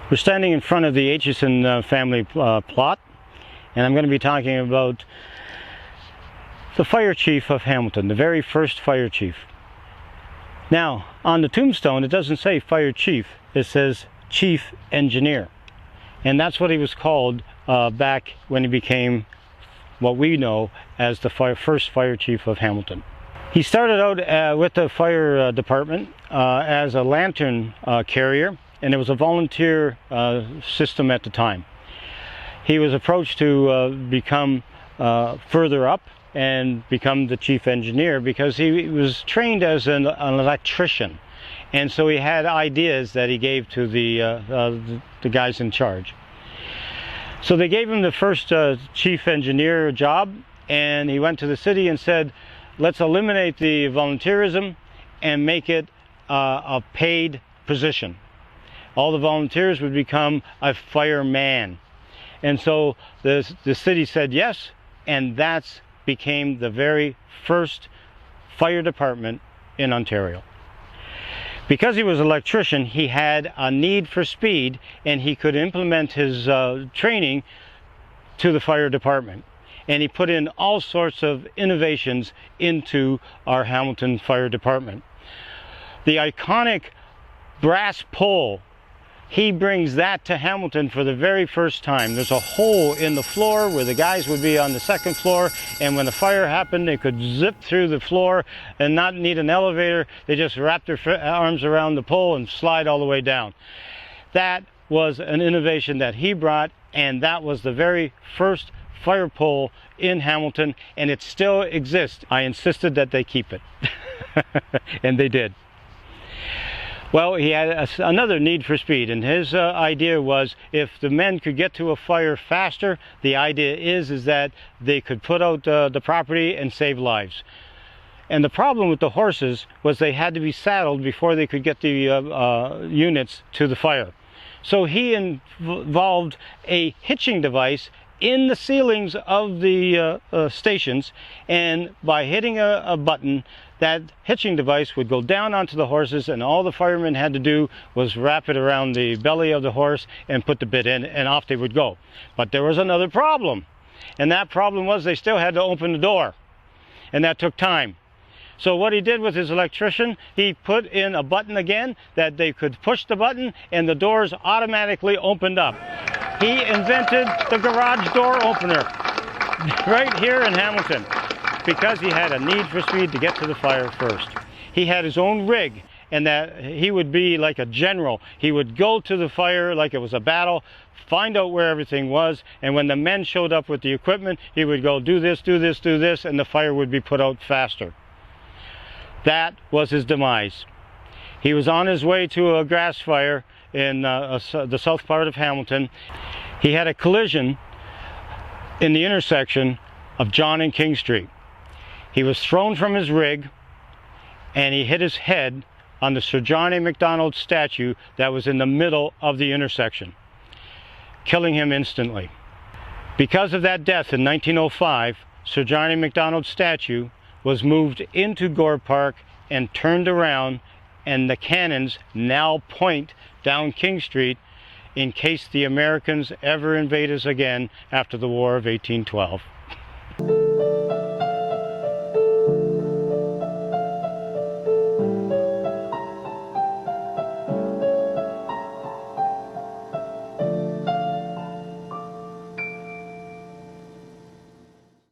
We're standing in front of the Aitchison family plot, and I'm going to be talking about the fire chief of Hamilton, the very first fire chief. Now, on the tombstone, it doesn't say fire chief, it says chief engineer. And that's what he was called back when he became what we know as the first fire chief of Hamilton. He started out with the fire department as a lantern carrier, and it was a volunteer system at the time. He was approached to become further up and become the chief engineer because he was trained as an electrician, and so he had ideas that he gave to the guys in charge. So they gave him the first chief engineer job, and he went to the city and said, let's eliminate the volunteerism and make it a paid position. All the volunteers would become a fireman. And so the city said yes, and that became the very first fire department in Ontario. Because he was an electrician, he had a need for speed, and he could implement his training to the fire department. And he put in all sorts of innovations into our Hamilton Fire Department. The iconic brass pole, he brings that to Hamilton for the very first time. There's a hole in the floor where the guys would be on the second floor, and when the fire happened, they could zip through the floor and not need an elevator. They just wrap their arms around the pole and slide all the way down. That was an innovation that he brought, and that was the very first fire pole in Hamilton, and it still exists. I insisted that they keep it, and they did. Well, he had another need for speed, and his idea was if the men could get to a fire faster, the idea is that they could put out the property and save lives. And the problem with the horses was they had to be saddled before they could get the units to the fire. So he involved a hitching device in the ceilings of the stations, and by hitting a button, that hitching device would go down onto the horses, and all the firemen had to do was wrap it around the belly of the horse and put the bit in, and off they would go. But there was another problem, and that problem was they still had to open the door, and that took time. So what he did with his electrician, he put in a button again that they could push the button and the doors automatically opened up. He invented the garage door opener right here in Hamilton because he had a need for speed to get to the fire first. He had his own rig, and that he would be like a general. He would go to the fire like it was a battle, find out where everything was, and when the men showed up with the equipment, he would go do this, do this, do this, and the fire would be put out faster. That was his demise. He was on his way to a grass fire in the south part of Hamilton. He had a collision in the intersection of John and King Street. He was thrown from his rig, and he hit his head on the Sir John A. Macdonald statue that was in the middle of the intersection, killing him instantly. Because of that death in 1905, Sir John A. Macdonald's statue was moved into Gore Park and turned around, and the cannons now point down King Street in case the Americans ever invade us again after the War of 1812.